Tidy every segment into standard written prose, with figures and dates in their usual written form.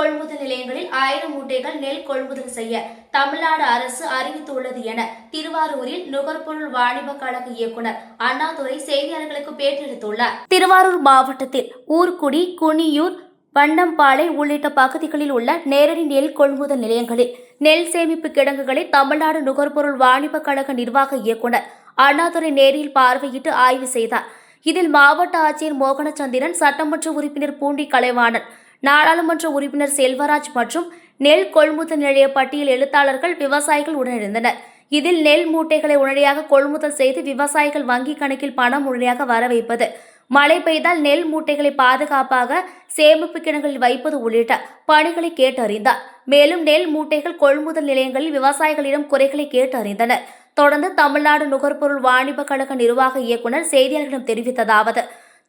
கொள்முதல் நிலையங்களில் 1000 மூட்டைகள் நெல் கொள்முதல் செய்ய தமிழ்நாடு அரசு அறிவித்துள்ளது என திருவாரூரில் நுகர்பொருள் வாணிப கழக இயக்குநர் அண்ணாதுரை செய்தியாளர்களுக்கு பேட்டியளித்துள்ளார். திருவாரூர் மாவட்டத்தில் ஊர்குடி, குனியூர், வண்ணம்பாளை உள்ளிட்ட பகுதிகளில் உள்ள நேரடி நெல் கொள்முதல் நிலையங்களில் நெல் சேமிப்பு கிடங்குகளை தமிழ்நாடு நுகர்பொருள் வாணிப கழக நிர்வாக இயக்குநர் அண்ணாதுரை நேரில் பார்வையிட்டு ஆய்வு செய்தார். இதில் மாவட்ட ஆட்சியர் மோகனச்சந்திரன், சட்டமன்ற உறுப்பினர் பூண்டி கலைவாணன், நாடாளுமன்ற உறுப்பினர் செல்வராஜ் மற்றும் நெல் கொள்முதல் நிலைய பட்டியல் எழுத்தாளர்கள், விவசாயிகள் உடனிருந்தனர். இதில் நெல் மூட்டைகளை உடனடியாக கொள்முதல் செய்து விவசாயிகள் வங்கி கணக்கில் பணம் உடனடியாக வர வைப்பது, மழை பெய்தால் நெல் மூட்டைகளை பாதுகாப்பாக சேமிப்பு கிடங்களில் வைப்பது உள்ளிட்ட பணிகளை கேட்டறிந்தார். மேலும் நெல் மூட்டைகள் கொள்முதல் நிலையங்களில் விவசாயிகளிடம் குறைகளை கேட்டறிந்தனர். தொடர்ந்து தமிழ்நாடு நுகர்பொருள் வாணிப கழக நிர்வாக இயக்குநர் செய்தியாளர்களிடம் தெரிவித்ததாவது: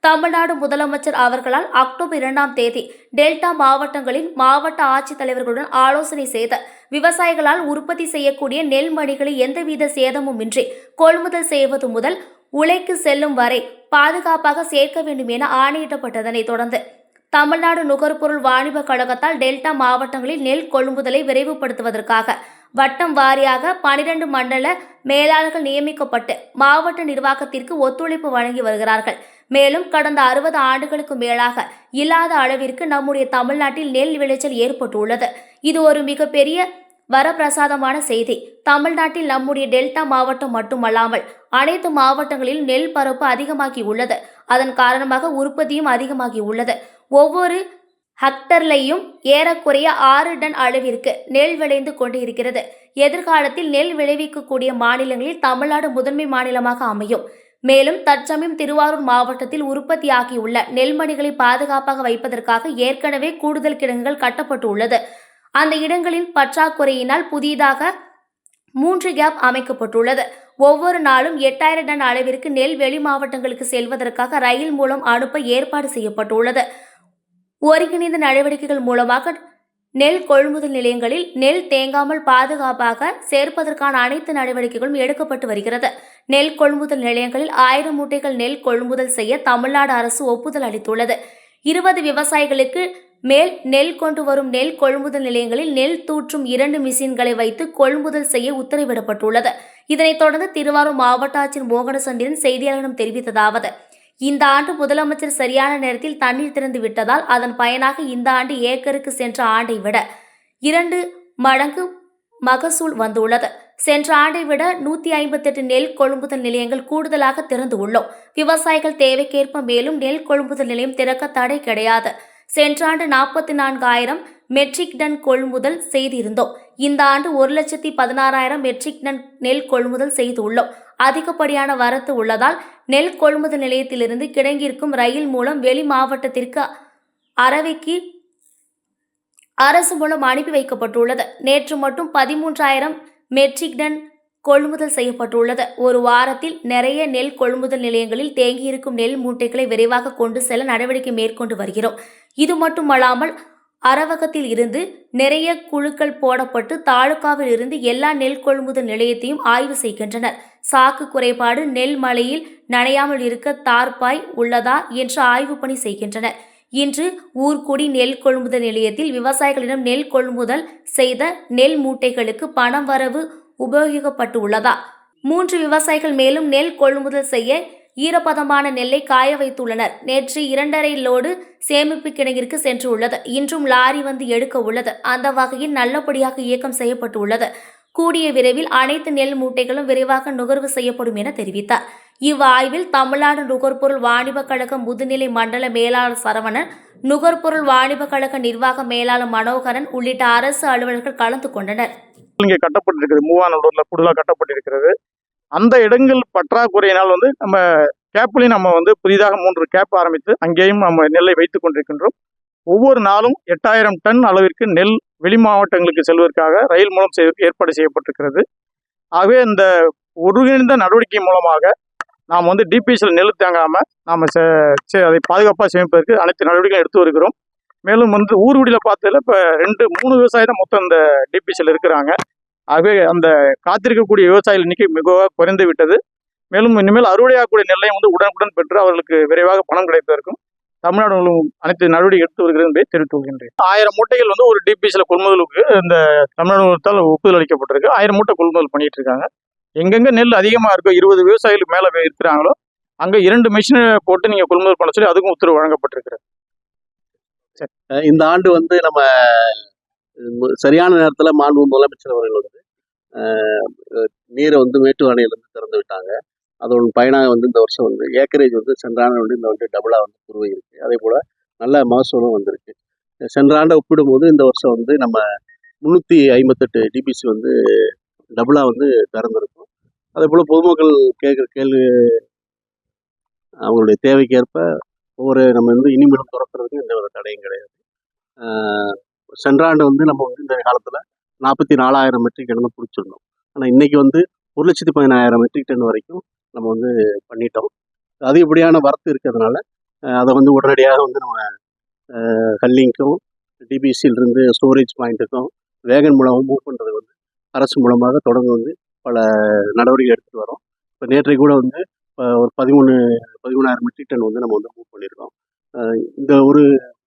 தமிழ்நாடு முதலமைச்சர் அவர்களால் அக்டோபர் 2ஆம் தேதி டெல்டா மாவட்டங்களின் மாவட்ட ஆட்சித்தலைவர்களுடன் ஆலோசனை செய்து விவசாயிகளால் உற்பத்தி செய்யக்கூடிய நெல் மணிகளை எந்தவித சேதமும் இன்றி கொள்முதல் செய்வது முதல் உலைக்கு செல்லும் வரை பாதுகாப்பாக சேர்க்க வேண்டும் என ஆணையிடப்பட்டதனை தொடர்ந்து தமிழ்நாடு நுகர்பொருள் வாணிப கழகத்தால் டெல்டா மாவட்டங்களில் நெல் கொள்முதலை விரைவுபடுத்துவதற்காக வட்டம் வாரியாக 12 மண்டல மேலாளர்கள் நியமிக்கப்பட்டு மாவட்ட நிர்வாகத்திற்கு ஒத்துழைப்பு வழங்கி வருகிறார்கள். மேலும் கடந்த 60 ஆண்டுகளுக்கு மேலாக இல்லாத அளவிற்கு நம்முடைய தமிழ்நாட்டில் நெல் விளைச்சல் ஏற்பட்டுள்ளது. இது ஒரு மிகப்பெரிய வரப்பிரசாதமான செய்தி. தமிழ்நாட்டில் நம்முடைய டெல்டா மாவட்டம் மட்டுமல்லாமல் அனைத்து மாவட்டங்களிலும் நெல் பரப்பு அதிகமாகி உள்ளது. அதன் காரணமாக உற்பத்தியும் அதிகமாகி உள்ளது. ஒவ்வொரு ஹெக்டர்லையும் ஏறக்குறைய 6 டன் அளவிற்கு நெல் விளைந்து கொண்டு இருக்கிறது. எதிர்காலத்தில் நெல் விளைவிக்கக்கூடிய மாநிலங்களில் தமிழ்நாடு முதன்மை மாநிலமாக அமையும். மேலும் தற்சமயம் திருவாரூர் மாவட்டத்தில் உற்பத்தியாகியுள்ள நெல்மணிகளை பாதுகாப்பாக வைப்பதற்காக ஏற்கனவே கூடுதல் கிடங்குகள் கட்டப்பட்டு உள்ளது. அந்த இடங்களின் பற்றாக்குறையினால் புதிதாக 3 கேப் அமைக்கப்பட்டுள்ளது. ஒவ்வொரு நாளும் 8000 டன் அளவிற்கு நெல் வெளி மாவட்டங்களுக்கு செல்வதற்காக ரயில் மூலம் அனுப்ப ஏற்பாடு செய்யப்பட்டுள்ளது. ஒருங்கிணைந்த நடவடிக்கைகள் மூலமாக நெல் கொள்முதல் நிலையங்களில் நெல் தேங்காமல் பாதுகாப்பாக சேர்ப்பதற்கான அனைத்து நடவடிக்கைகளும் எடுக்கப்பட்டு வருகிறது. நெல் கொள்முதல் நிலையங்களில் 1000 மூட்டைகள் நெல் கொள்முதல் செய்ய தமிழ்நாடு அரசு ஒப்புதல் அளித்துள்ளது. 20 விவசாயிகளுக்கு மேல் நெல் கொண்டு வரும் நெல் கொள்முதல் நிலையங்களில் நெல் தூற்றும் 2 மிஷின்களை வைத்து கொள்முதல் செய்ய உத்தரவிடப்பட்டுள்ளது. இதனைத் தொடர்ந்து திருவாரூர் மாவட்ட ஆட்சியர் மோகனச்சந்திரன் செய்தியாளர்களிடம் தெரிவித்ததாவது: இந்த ஆண்டு முதலமைச்சர் சரியான நேரத்தில் தண்ணீர் திறந்து விட்டதால் அதன் பயனாக இந்த ஆண்டு ஏக்கருக்கு சென்ற ஆண்டை விட 2 மடங்கு மகசூல் வந்துள்ளது. சென்ற ஆண்டை விட 158 நெல் கொள்முதல் நிலையங்கள் கூடுதலாக திறந்து உள்ளோம். விவசாயிகள் தேவைக்கேற்ப மேலும் நெல் கொள்முதல் நிலையம் திறக்க தடை கிடையாது. சென்ற ஆண்டு 44,000 மெட்ரிக் டன் கொள்முதல் செய்திருந்தோம். இந்த ஆண்டு 1,16,000 மெட்ரிக் டன் நெல் கொள்முதல் செய்துள்ளோம். அதிகப்படியான வரத்து உள்ளதால் நெல் கொள்முதல் நிலையத்திலிருந்து கிடங்கிற்கும் ரயில் மூலம் வெளி மாவட்டத்திற்கு அரவைக்கு அரசு மூலம் அனுப்பி வைக்கப்பட்டுள்ளது. நேற்று மட்டும் 13,000 மெட்ரிக் டன் கொள்முதல் செய்யப்பட்டுள்ளது. ஒரு வாரத்தில் நிறைய நெல் கொள்முதல் நிலையங்களில் தேங்கியிருக்கும் நெல் மூட்டைகளை விரைவாக கொண்டு செல்ல நடவடிக்கை மேற்கொண்டு வருகிறோம். இது மட்டுமல்லாமல் அரவகத்தில் இருந்து நிறைய குழுக்கள் போடப்பட்டு தாலுகாவில் இருந்து எல்லா நெல் கொள்முதல் நிலையத்தையும் ஆய்வு செய்கின்றனர். சாக்கு குறைபாடு, நெல் மழையில் நனையாமல் இருக்க தார்பாய் உள்ளதா என்று ஆய்வு பணி செய்கின்றனர். இன்று ஊர்குடி நெல் கொள்முதல் நிலையத்தில் விவசாயிகளிடம் நெல் கொள்முதல் செய்த நெல் மூட்டைகளுக்கு பணம் வரவு உபயோகிக்கப்பட்டு உள்ளதா? 3 விவசாயிகள் மேலும் நெல் கொள்முதல் செய்ய ஈரப்பதமான நெல்லை காய வைத்துள்ளனர். நேற்று 2.5 லோடு சேமிப்பு கிடங்கிற்கு சென்று உள்ளது. இன்றும் லாரி வந்து எடுக்க உள்ளது. அந்த வகையில் நல்லபடியாக இயக்கம் செய்யப்பட்டு உள்ளது. கூடிய விரைவில் அனைத்து நெல் மூட்டைகளும் விரைவாக நுகர்வு செய்யப்படும் என தெரிவித்தார். இவ்வாய்வில் தமிழ்நாடு நுகர்பொருள் வாணிப கழக முதுநிலை மண்டல மேலாளர் சரவணன், நுகர்பொருள் வாணிப கழக நிர்வாக மேலாளர் மனோகரன் உள்ளிட்ட அரசு அலுவலர்கள் கலந்து கொண்டனர். இங்கே கட்டப்பட்டிருக்கிறது, மூவானூர்ல கூடுதலாக கட்டப்பட்டிருக்கிறது. அந்த இடங்கள் பற்றாக்குறையினால் நம்ம கேப்லையும் நம்ம புதிதாக 3 கேப் ஆரம்பித்து அங்கேயும் நம்ம நெல்லை வைத்துக் கொண்டிருக்கின்றோம். ஒவ்வொரு நாளும் 8000 டன் அளவிற்கு நெல் வெளி மாவட்டங்களுக்கு செல்வதற்காக ரயில் மூலம் ஏற்பாடு செய்யப்பட்டிருக்கிறது. ஆகவே இந்த ஒருங்கிணைந்த நடவடிக்கை மூலமாக நாம் டிபிஎஸ்ல நெல் தேங்காமல் நாம் அதை பாதுகாப்பாக சேமிப்பதற்கு அனைத்து நடவடிக்கைகளும் எடுத்து வருகிறோம். மேலும் ஊர்குடியில் பார்த்ததில் இப்போ 2-3 விவசாயி தான் மொத்தம் இந்த டிபிஎஸ்ல இருக்கிறாங்க. ஆகவே அந்த காத்திருக்கக்கூடிய விவசாயிகள் எண்ணிக்கை மிகவும் குறைந்து விட்டது. மேலும் இனிமேல் அறுவடையாகக்கூடிய நெல்லையும் உடனுக்குடன் பெற்று அவர்களுக்கு விரைவாக பணம் கிடைப்பதற்கும் தமிழ்நாடு முழுவதும் அனைத்து நடவடிக்கை எடுத்து வருகிறது என்பதை தெரிவித்துக் கொள்கின்றேன். 1000 மூட்டைகள் வந்து ஒரு டிபிசியில் கொள்முதலுக்கு இந்த தமிழ்நாடு அரசால் ஒப்புதல் அளிக்கப்பட்டிருக்கு. 1000 மூட்டை கொள்முதல் பண்ணிட்டு இருக்காங்க. எங்கெங்க நெல் அதிகமாக இருக்கோ 20 விவசாயிகளுக்கு மேலே இருக்கிறாங்களோ அங்கே 2 மிஷினை போட்டு நீங்கள் கொள்முதல் பண்ண சொல்லி அதுக்கும் உத்தரவு வழங்கப்பட்டிருக்கிறது. இந்த ஆண்டு வந்து நம்ம சரியான நேரத்தில் மாண்பு முதலமைச்சர் அவர்கள் வந்து நீரை வந்து மேட்டூர் அணையிலிருந்து திறந்து விட்டாங்க. அதோட பயனாக வந்து இந்த வருஷம் வந்து ஏக்கரேஜ் வந்து சென்ற ஆண்டு வந்து இந்த வந்து டபுளாக வந்து உருவாகிருக்கு. அதே போல் நல்ல மகசூலும் வந்திருக்கு. சென்ற ஆண்டை ஒப்பிடும்போது இந்த வருஷம் வந்து நம்ம 358 டிபிசி வந்து டபுளாக வந்து திறந்துருக்கும். அதே போல் பொதுமக்கள் கேட்குற கேள்வி அவங்களுடைய தேவைக்கேற்ப நம்ம வந்து இனிமேலும் திறக்கிறதுக்கு எந்த ஒரு தடையும் கிடையாது. சென்ற ஆண்டு வந்து நம்ம வந்து இந்த காலத்தில் 44,000 மெட்ரிக் டன் தான் பிடிச்சிருந்தோம். ஆனால் இன்னைக்கு வந்து 1,10,000 மெட்ரிக் டன் வரைக்கும் நம்ம வந்து பண்ணிட்டோம். அதிகப்படியான வரத்து இருக்கிறதுனால அதை வந்து உடனடியாக வந்து நம்ம ஹல்லிங்க்கும் டிபிசியிலிருந்து ஸ்டோரேஜ் பாயிண்ட்டுக்கும் வேகன் மூலமாக மூவ் பண்ணுறது வந்து அரசு மூலமாக தொடர்ந்து வந்து பல நடவடிக்கை எடுத்துகிட்டு வரோம். இப்போ நேற்றை கூட வந்து ஒரு 13,000 மெட்ரிக் டன் வந்து நம்ம வந்து மூவ் பண்ணியிருக்கோம். இந்த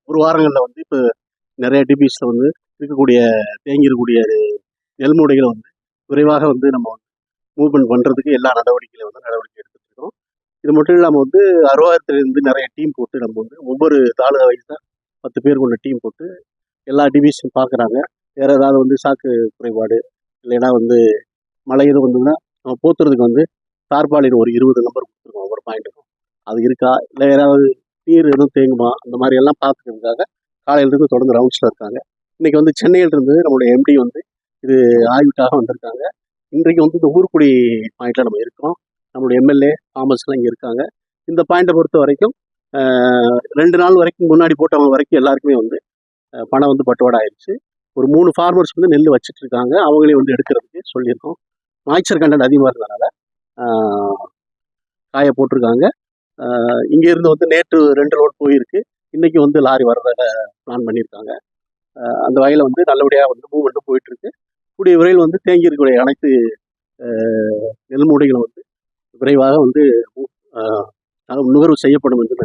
ஒரு வாரங்களில் வந்து இப்போ நிறைய டிபிஸில் வந்து இருக்கக்கூடிய தேங்கியிருக்கக்கூடிய நெல் மூடைகளை வந்து விரைவாக வந்து நம்ம வந்து மூவ்மெண்ட் பண்ணுறதுக்கு எல்லா நடவடிக்கை எடுத்துகிட்டு இருக்கோம். இது மட்டும் இல்லாமல் வந்து அருவாரத்துலேருந்து நிறைய டீம் போட்டு நம்ம வந்து ஒவ்வொரு தாலுகா வயசாக 10 பேர் கொண்ட டீம் போட்டு எல்லா டிபிஸும் பார்க்குறாங்க. வேறு ஏதாவது வந்து சாக்கு குறைபாடு இல்லைன்னா வந்து மழை எதுவும் வந்ததுன்னா நம்ம போத்துறதுக்கு வந்து தார்பாலின் ஒரு 20 நம்பர் கொடுத்துருக்கோம் ஒவ்வொரு பாயிண்ட்டுக்கும். அது இருக்கா இல்லை யாராவது நீர் எதுவும் தேங்குமா அந்த மாதிரி எல்லாம் பார்த்துக்கிறதுக்காக காலையிலேருந்து தொடர்ந்து ரவுண்ட்ஸில் இருக்காங்க. இன்றைக்கி வந்து சென்னையிலிருந்து நம்மளுடைய எம்டி வந்து இது ஆய்வுக்காக வந்திருக்காங்க. இன்றைக்கு வந்து இந்த ஊர்க்குடி பாயிண்டில் நம்ம இருக்கோம். நம்மளுடைய எம்எல்ஏ தாமஸ்லாம் இங்கே இருக்காங்க. இந்த பாயிண்ட்டை பொறுத்த வரைக்கும் 2 நாள் வரைக்கும் முன்னாடி போட்டவங்க வரைக்கும் எல்லாருக்குமே வந்து பணம் வந்து பட்டுவாடா ஆயிடுச்சு. ஒரு 3 ஃபார்மர்ஸ் வந்து நெல் வச்சுட்டு இருக்காங்க. அவங்களே வந்து எடுக்கிறதுக்கு சொல்லியிருக்கோம். மாய்ச்சர் கண்டென்ட் அதிகமாக இருந்ததுனால காய போட்டிருக்காங்க. இங்கேருந்து வந்து நேற்று 2 லோட் போயிருக்கு. இன்றைக்கி வந்து லாரி வர்றத பிளான் பண்ணியிருக்காங்க. அந்த வகையில் வந்து நல்லபடியாக வந்து மூவ்மெண்ட்டும் போயிட்டுருக்கு. கூடிய விரைவில் வந்து தேங்கி இருக்கக்கூடிய அனைத்து நெல் மூடைகளும் வந்து விரைவாக வந்து நுகர்வு செய்யப்படும் என்று